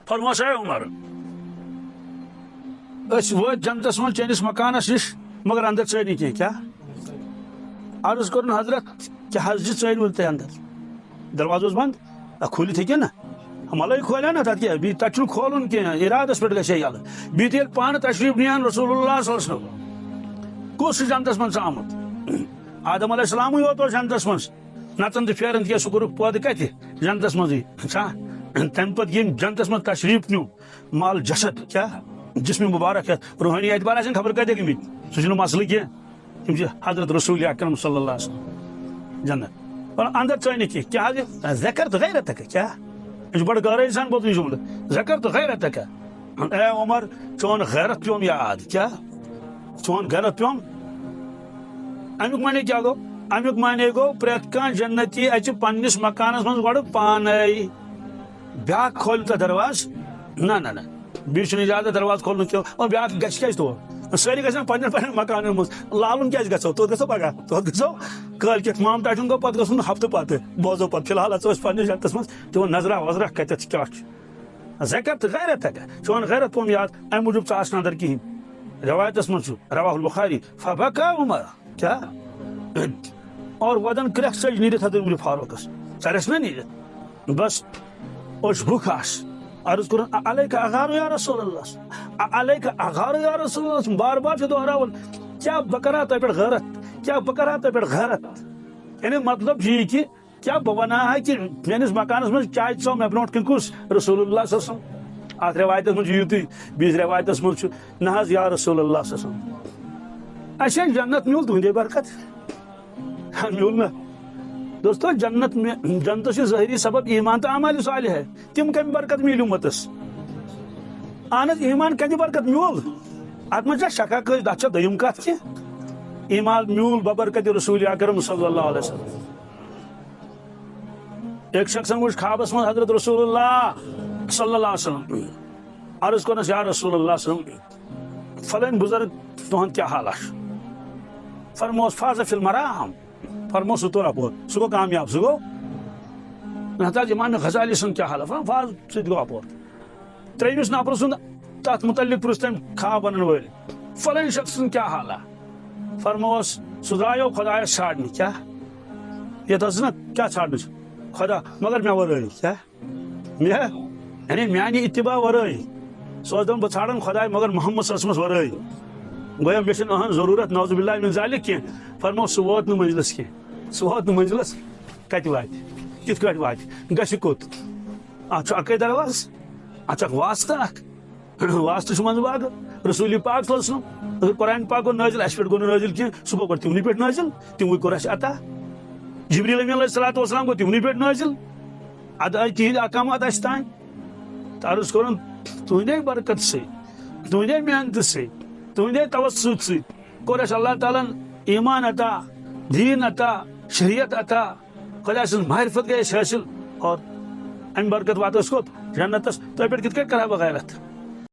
فرموس اے عمر وہ جنتس من چینس مکانس نش مگر اندر ژٲنی کینٛہہ کیا عرض کرن حضرت کیا حض ژٲنۍ ونتے اندر دروازہ اوس بند کھوٗلِتھ ہیٚکہِ نا ملٲے کھولیا نا تتھ کیٛاہ بیٚیہِ تتہِ چھُنہٕ کھولُن کینٛہہ ارادس پٮ۪ٹھ گژھِ یلہٕ بیٚیہِ تہِ ییٚلہِ پانہٕ تشریٖف نِیان رسول اللہ صلی اللہ علیہ وسلم کُس چھُ جنتس منٛز آمُت آدم علیہ السلامٕے یوت اوس جنتس منٛز نژن تہٕ پھیرن تِکیٛازِ سُہ کوٚرُکھ پٲدٕ کتہِ جنتس منٛزٕے چھا تمہِ پتہٕ ییٚمۍ جنتس منٛز تشریٖف نیوٗ مال جسد کیٛاہ جسم مبارک یتھ روحٲنی اعتبار آسن خبر کتہِ گٔمٕتۍ سُہ چھُنہٕ مسلہٕ کینٛہہ تِم چھِ حضرت رسول اکرم صلی اللہ علیہ وسلم جنت پر اندر ژٲنِکھ کینٛہہ کیٛاہ حظ ذکر تہٕ غیرتک کیٛاہ یہ بڑا گہرائی سان بوتھ جملہ ذکر تو غیرتک اے عمر چون غیرت پیوم یاد کیا چون غیرت پیوم امیک معنی کیا گو امیک معنی گو پریت کان جنتی اچ پننس مکانس من گوڑ پانے بیاکھ کھول تا دروازہ نہ بیچ نہیں زیادہ دروازہ کھولن کیوں اور بیاکھ گچھ کیاز تو ساری گژھن پنن پنن مکانن مز لالن کیاز گژھو تو گژھو پگہ تو گژھو کال کت مام ٹاٹن گو پتہ گژھن ہفتہ پتہ بوزو پتہ فی الحال اچھو پننس جنتس مز تو نظرہ وزرہ کتت کیا ذکر تو غیرت ہے چون غیرت پوم یاد ام موجب ژاس اندر کہین روایتس من رواہ البخاری فبکا عمر کیا اور ودن کرک سج نیرت حضرت عمر فاروقس سرس نہ نیرت بس اوش بخاس عرض کرن علیک اغار یا رسول اللہ علیک اغار یا رسول اللہ بار بار سے دہراون کیا بکرا تہ پہ غیرت کیا بکرا تہ پہ غیرت یعنی مطلب یہ کہ کیا بنا ہے کہ میانس مکانس من چائے ژو مے برونٹ کن کس رسول اللہ صلی اللہ علیہ وسلم ات روایتس من یوتی بیس روایتس من نہ حظ یا رسول اللہ صلی اللہ علیہ وسلم اچھا جنت میول تہندے برکت میول نا دوستو جنت میں جنت سے ظاہری سبب ایمان تو اعمال صالح ہے تم کم برکت میل امتس اہن ایمان کتہ برکت میول ات من شکا کس دہ دم کت کی ایمان میول ببرکت رسول اکرم صلی اللہ علیہ وسلم ایک شخص وچ خوابس من حضرت رسول اللہ صلی اللہ علیہ وسلم عرض کرنس یا رسول اللہ صلی اللہ علیہ وسلم فلان بزرگ تہند کیا حال فرموس فاز فی المرام فرمو سہ تو اپور سہ گو کامیاب سہ گو محتاج امام غزالی سن کیا حال فاز سہ گو اپور تریمس نفر سن تات متعلق پرس تم خواب ونن ول فلان شخص سن کیا حال فرموس سہ درایو خدایس چھاڑنہ کیا یہ دس نا کیا چھاڑنہ خدا مگر مے ورٲے کیا مے یعنی میانہ اتباع ورٲے سہ دم بہ ژھانڈن خدا مگر محمد صلی اللہ علیہ وسلم ورٲے گویا مے چھنہ اہن ضرورت نعوذ باللہ من ذالک کی فرمو سہ ووت نہ منزلس کی سہ ووت نہ منزلس کتہ وات کت کٹ وات گژھِ کوٚت اتھ چھُ اکے دروازٕ اتھ چھُ واسطہ اکھ واسطہ چھُ منٛزٕ باغ رسول پاک صلی اللہ علیہ وسلم قرآن پاک گوٚو نٲزِل اسہِ پٮ۪ٹھ گوٚو نہٕ نٲزِل کینٛہہ سُہ گوٚو گۄڈٕ تِمنٕے پٮ۪ٹھ نٲزِل تِموٕے کوٚر اَسہِ عطا جبریل امین علیہ الصلوۃ والسلام گوٚو تِمنٕے پٮ۪ٹھ نٲزِل ادٕ آیہِ تِہنٛدۍ احکامات اَسہِ تانۍ تہٕ عرض کوٚرُن تُہنٛدے برکت سۭتۍ تُہنٛدے محنتہٕ سۭتۍ تُہنٛدے توسط سۭتۍ کوٚر اَسہِ اللہ تعالیٰ ہن ایمان عطا دین عطا شریعت عطا خدا سٕنٛز معرفت گٔے اَسہِ حٲصِل اور امہِ برکت واتو أسۍ کوٚت جنتس تۄہہِ پٮ۪ٹھ کِتھ کٔنۍ کرٕ ہا بہٕ غیرت